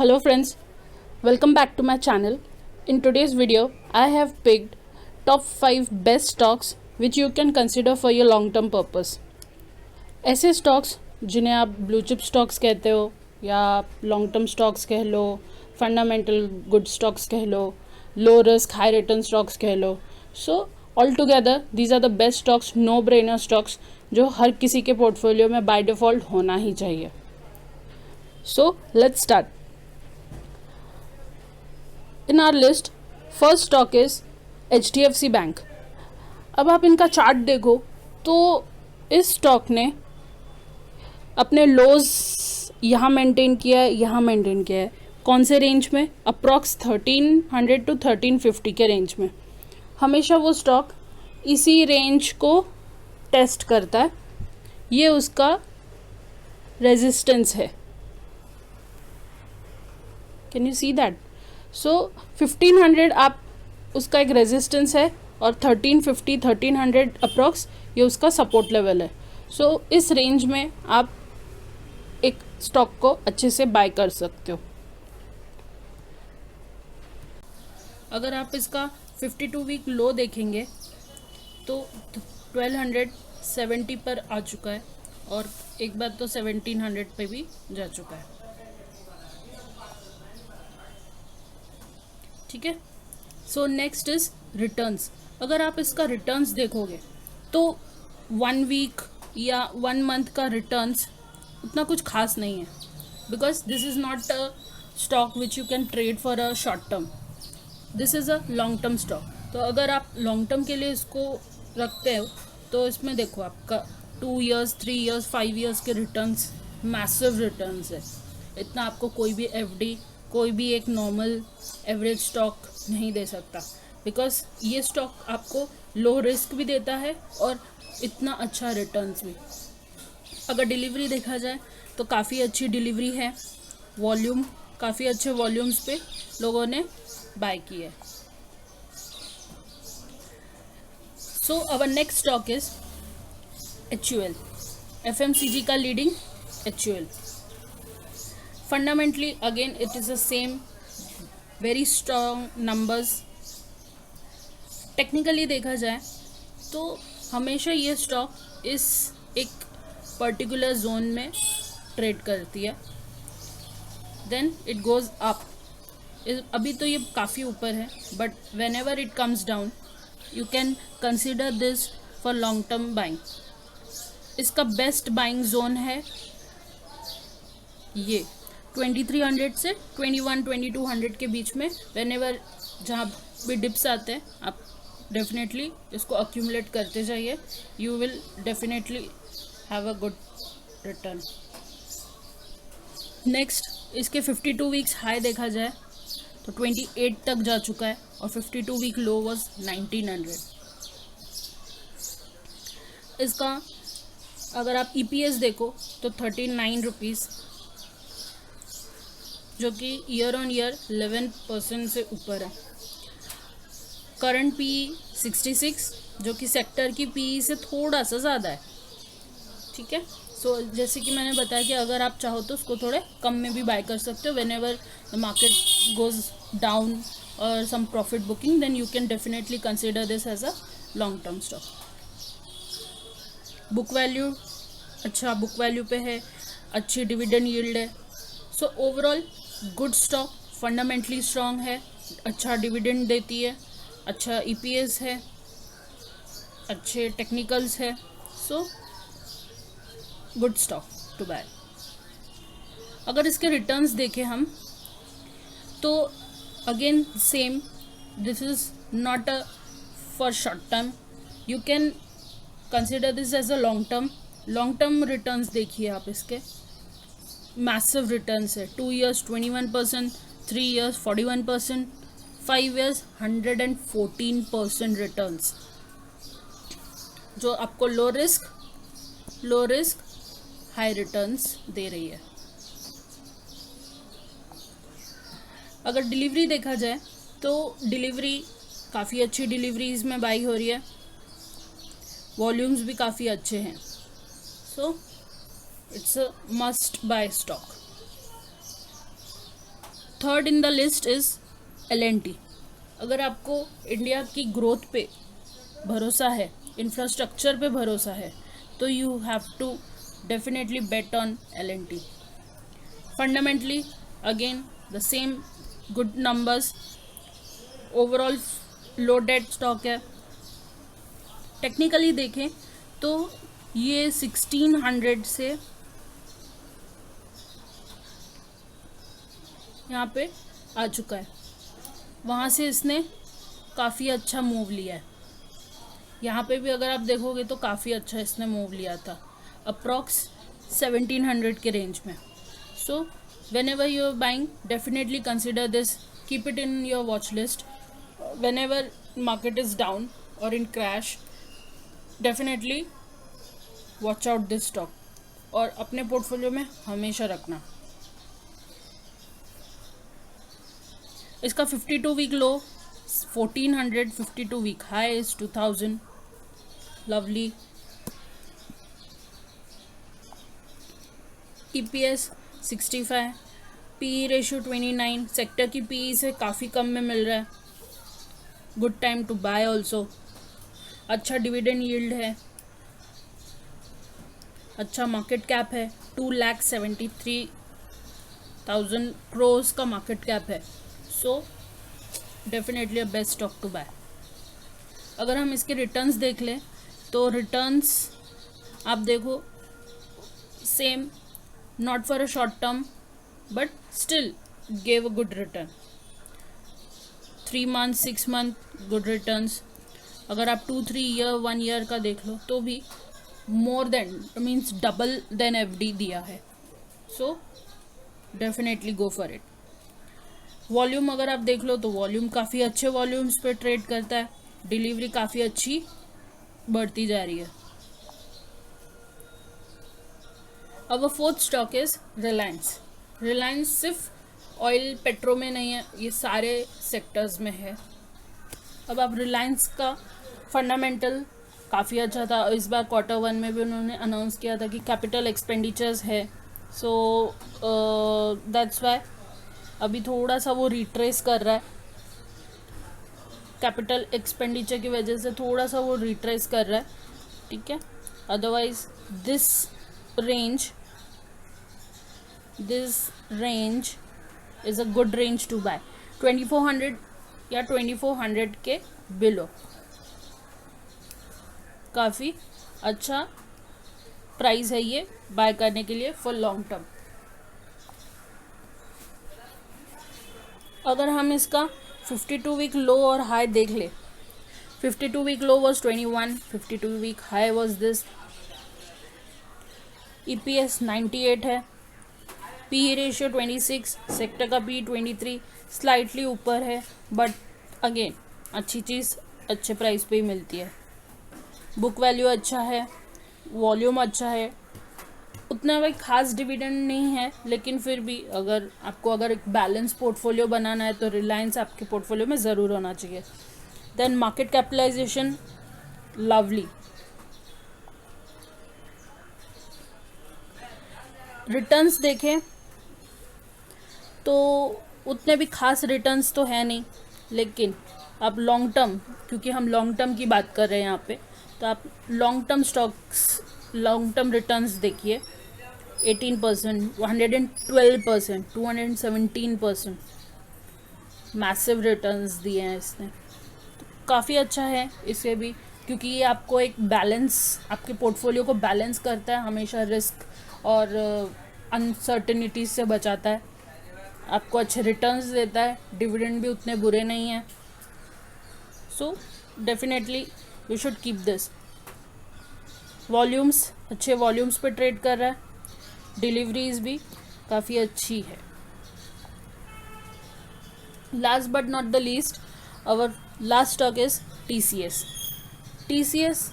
Hello friends, welcome back to my channel. In today's video, I have picked top 5 best stocks which you can consider for your long term purpose. ऐसे stocks जिन्हें आप blue chip stocks कहते हो या long term stocks कह लो, fundamental good stocks कह लो, low risk high return stocks कह लो. So all together these are the best stocks, no brainer stocks जो हर किसी के पोर्टफोलियो में बाय डिफ़ॉल्ट होना ही चाहिए. So let's start. In our list, first stock is HDFC bank. अब आप इनका चार्ट देखो तो इस स्टॉक ने अपने लोज यहाँ मेंटेन किया है, यहाँ मेंटेन किया है. कौन से रेंज में? अप्रॉक्स 1300 टू 1350 के रेंज में. हमेशा वो स्टॉक इसी रेंज को टेस्ट करता है. ये उसका रेजिस्टेंस है. Can you see that? So 1500 आप उसका एक रेजिस्टेंस है और 1350 1300 अप्रॉक्स ये उसका सपोर्ट लेवल है. सो इस रेंज में आप एक स्टॉक को अच्छे से बाय कर सकते हो. अगर आप इसका 52 वीक लो देखेंगे तो 1270 पर आ चुका है और एक बार तो 1700 पे भी जा चुका है. ठीक है. So next is returns. अगर आप इसका रिटर्न्स देखोगे तो 1 वीक या 1 मंथ का रिटर्न्स उतना कुछ खास नहीं है, because this is not a stock which you can trade for a short term. This is a long term stock. तो अगर आप लॉन्ग टर्म के लिए इसको रखते हो तो इसमें देखो आपका 2 ईयर्स 3 ईयर्स 5 ईयर्स के रिटर्न्स, मैसिव रिटर्न्स है. इतना आपको कोई भी एफडी, कोई भी एक नॉर्मल एवरेज स्टॉक नहीं दे सकता, बिकॉज ये स्टॉक आपको लो रिस्क भी देता है और इतना अच्छा रिटर्न्स भी. अगर डिलीवरी देखा जाए तो काफ़ी अच्छी डिलीवरी है. वॉल्यूम, काफ़ी अच्छे वॉल्यूम्स पे लोगों ने बाय किया है. So our next stock is HUL. FMCG का leading HUL. Fundamentally again it is the same, very strong numbers. Technically देखा जाए तो हमेशा ये स्टॉक इस एक पर्टिकुलर जोन में ट्रेड करती है, देन इट गोज़ अप. अभी तो ये काफ़ी ऊपर है, but when ever it comes down you can consider this for long term buying. इसका बेस्ट बाइंग जोन है ये 2300 से 2200 के बीच में. वेन एवर जहाँ भी डिप्स आते हैं आप डेफिनेटली इसको अक्यूमुलेट करते जाइए. You will definitely have a good return. Next इसके 52 वीक्स हाई देखा जाए तो 28 तक जा चुका है और 52 वीक लो वॉज 1900. इसका अगर आप EPS देखो तो 39 रुपीज़, जो कि ईयर ऑन ईयर 11% से ऊपर है. करंट PE 66, जो कि सेक्टर की PE से थोड़ा सा ज़्यादा है. ठीक है. सो जैसे कि मैंने बताया कि अगर आप चाहो तो उसको थोड़े कम में भी बाय कर सकते हो. Whenever the market goes down और some profit booking, then you can definitely consider this as a long term stock. Book value अच्छा, बुक वैल्यू पे है, अच्छी डिविडेंड यील्ड है. So overall good stock, fundamentally strong है, अच्छा dividend देती है, अच्छा EPS है, अच्छे टेक्निकल्स है. So good stock to buy. अगर इसके रिटर्न्स देखें हम तो again same, this is not a for short term. You can consider this as a long term. Long term returns देखिए आप इसके, मैसिव रिटर्न्स है. 2 ईयर्स 21%, 3 ईयर्स 41%, 5 ईयर्स 114% रिटर्न्स, जो आपको लो रिस्क हाई रिटर्न्स दे रही है. अगर डिलीवरी देखा जाए तो डिलीवरी काफ़ी अच्छी डिलीवरीज में बाई हो रही है. वॉल्यूम्स भी काफ़ी अच्छे हैं. So it's a must buy stock. Third in the list is L&T। अगर आपको इंडिया की ग्रोथ पे भरोसा है, इंफ्रास्ट्रक्चर पे भरोसा है, तो you have to definitely bet on L&T। Fundamentally again the same good numbers, overall low debt stock है। टेक्निकली देखें तो ये 1600 से यहाँ पे आ चुका है, वहाँ से इसने काफ़ी अच्छा मूव लिया है। यहाँ पे भी अगर आप देखोगे तो काफ़ी अच्छा इसने मूव लिया था, अप्रॉक्स 1700 के रेंज में। So whenever you are buying, definitely consider this, keep it in your watch list. Whenever market is down और in crash, definitely watch out this stock और अपने पोर्टफोलियो में हमेशा रखना। इसका 52 week low 1400, 52 week high is 2000। Lovely. EPS 65, PE ratio 29, sector की PE से काफ़ी कम में मिल रहा है। Good time to buy also. अच्छा डिविडेंड यील्ड है, अच्छा मार्केट कैप है, 2,73,000 क्रोर्स का मार्केट कैप है। So definitely a best stock to buy. अगर हम इसके रिटर्न्स देख लें तो रिटर्न्स आप देखो same, not for a short term but still gave a good return. 3 month 6 month good returns. अगर आप 2-3 ईयर 1 ईयर का देख लो तो भी more than means double than FD दिया है। So definitely go for it. Volume अगर आप देख लो तो वॉल्यूम काफ़ी अच्छे वॉल्यूम्स पे ट्रेड करता है, डिलीवरी काफ़ी अच्छी बढ़ती जा रही है। अब fourth stock is Reliance. Reliance सिर्फ ऑयल पेट्रो में नहीं है, ये सारे सेक्टर्स में है। अब आप रिलायंस का फंडामेंटल काफ़ी अच्छा था। इस बार Q1 में भी उन्होंने अनाउंस किया था कि कैपिटल एक्सपेंडिचर्स है। सो दैट्स वाई अभी थोड़ा सा वो रिट्रेस कर रहा है, कैपिटल एक्सपेंडिचर की वजह से थोड़ा सा वो रिट्रेस कर रहा है, ठीक है। Otherwise this range is a good range to buy. 2400 या 2400 के बिलो काफ़ी अच्छा प्राइस है ये बाय करने के लिए फॉर लॉन्ग टर्म। अगर हम इसका 52 वीक लो और हाई देख ले, 52 week low was 21, 52 week high was this. EPS 98 है, PE रेशियो 26, सेक्टर का PE 23, स्लाइटली ऊपर है बट अगेन अच्छी चीज़ अच्छे प्राइस पे ही मिलती है। बुक वैल्यू अच्छा है, वॉल्यूम अच्छा है, उतना भाई खास डिविडेंड नहीं है, लेकिन फिर भी अगर एक बैलेंस पोर्टफोलियो बनाना है तो रिलायंस आपके पोर्टफोलियो में ज़रूर होना चाहिए। Then market capitalization lovely. Returns देखें तो उतने भी खास रिटर्न्स तो है नहीं, लेकिन आप लॉन्ग टर्म, क्योंकि हम लॉन्ग टर्म की बात कर रहे हैं यहाँ पे, तो आप long term stocks, long term returns देखिए। 18%, 112%, 217% मैसिव रिटर्न्स दिए हैं इसने, तो काफ़ी अच्छा है इसे भी, क्योंकि ये आपको एक बैलेंस, आपके पोर्टफोलियो को बैलेंस करता है, हमेशा रिस्क और अनसर्टेनिटीज से बचाता है, आपको अच्छे रिटर्न्स देता है, डिविडेंड भी उतने बुरे नहीं हैं। So definitely you should keep this. Volumes अच्छे वॉल्यूम्स पे ट्रेड कर रहा है, डिलीवरीज भी काफ़ी अच्छी है। Last but not the least, our last stock is TCS। TCS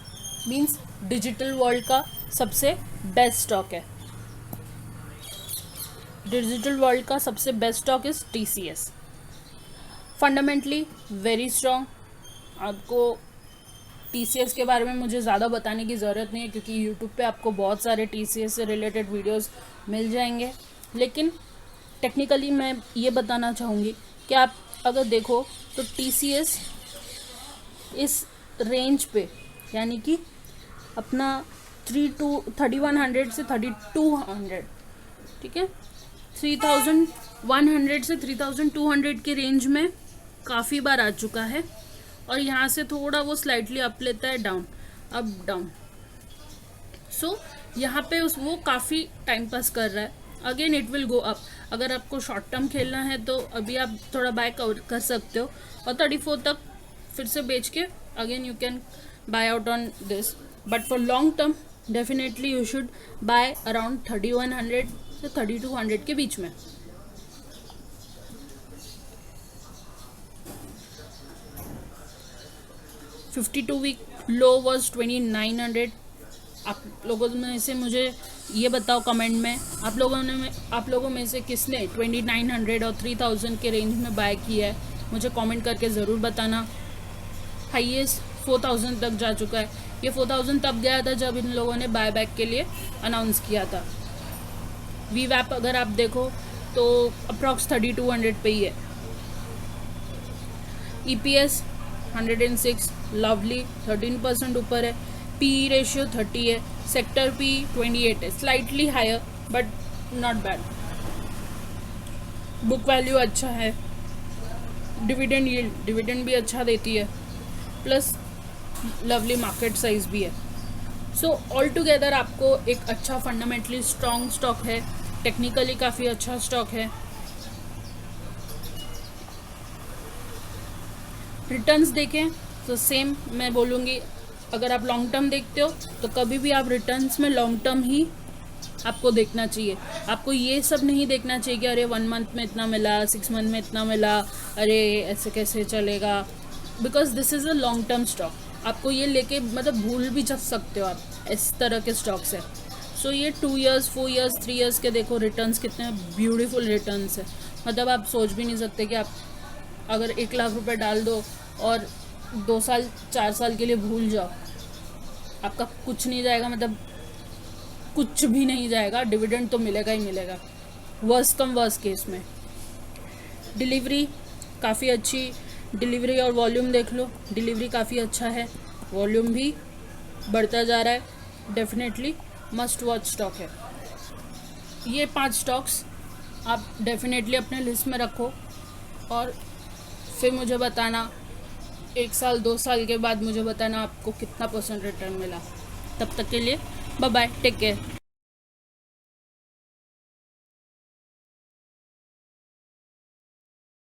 means digital world का सबसे बेस्ट स्टॉक है। डिजिटल वर्ल्ड का सबसे best stock is TCS। Fundamentally very strong. आपको TCS के बारे में मुझे ज़्यादा बताने की ज़रूरत नहीं है, क्योंकि YouTube पे आपको बहुत सारे TCS से रिलेटेड वीडियोस मिल जाएंगे, लेकिन टेक्निकली मैं ये बताना चाहूँगी कि आप अगर देखो तो TCS इस रेंज पे, यानी कि अपना 3100 से 3200, ठीक है, 3100 से 3200 के रेंज में काफ़ी बार आ चुका है, और यहाँ से थोड़ा वो स्लाइटली अप लेता है, डाउन, अप डाउन। सो यहाँ पे वो काफ़ी टाइम पास कर रहा है। Again it will go up. अगर आपको शॉर्ट टर्म खेलना है तो अभी आप थोड़ा बाय कर सकते हो, और 34 तक फिर से बेच के again you can buy out on this. But for long term definitely you should buy around 3100 से 3200 के बीच में। Week low was 2900। आप लोगों में से मुझे ये बताओ कमेंट में, आप लोगों में से किसने 2900 और 3000 के रेंज में बाय किया है, मुझे कमेंट करके ज़रूर बताना। हाईएस्ट 4000 तक जा चुका है। ये 4000 तब गया था जब इन लोगों ने बाय बैक के लिए अनाउंस किया था। VWAP अगर आप देखो तो अप्रॉक्स 3200 पे ही है। EPS 106, लवली 13% ऊपर है। PE रेशियो 30 है। सेक्टर P 28 है, slightly higher but not bad. Book value अच्छा है। डिविडेंड भी अच्छा देती है, प्लस लवली मार्केट साइज भी है। सो ऑल टुगेदर आपको एक अच्छा फंडामेंटली स्ट्रॉन्ग स्टॉक है, टेक्निकली काफ़ी अच्छा स्टॉक है। रिटर्न्स देखें तो सेम मैं बोलूँगी, अगर आप लॉन्ग टर्म देखते हो तो कभी भी आप रिटर्न्स में लॉन्ग टर्म ही आपको देखना चाहिए। आपको ये सब नहीं देखना चाहिए कि अरे 1 मंथ में इतना मिला, 6 मंथ में इतना मिला, अरे ऐसे कैसे चलेगा, because this is a long term stock. आपको ये लेके मतलब भूल भी जा सकते हो आप इस तरह के स्टॉक से। सो ये 2 years, 4 years, 3 years के देखो रिटर्न्स कितने ब्यूटीफुल रिटर्न्स है। मतलब आप सोच भी नहीं सकते कि आप अगर 1 लाख रुपए डाल दो और 2 साल 4 साल के लिए भूल जाओ, आपका कुछ नहीं जाएगा, मतलब कुछ भी नहीं जाएगा, डिविडेंड तो मिलेगा ही मिलेगा। वर्स्ट कम वर्स्ट केस में डिलीवरी काफ़ी अच्छी, डिलीवरी और वॉल्यूम देख लो, डिलीवरी काफ़ी अच्छा है, वॉल्यूम भी बढ़ता जा रहा है। डेफिनेटली मस्ट वॉच स्टॉक है। ये 5 स्टॉक्स आप डेफिनेटली अपने लिस्ट में रखो, और फिर मुझे बताना 1 साल 2 साल के बाद मुझे बताना आपको कितना % रिटर्न मिला। तब तक के लिए बाय बाय, टेक केयर।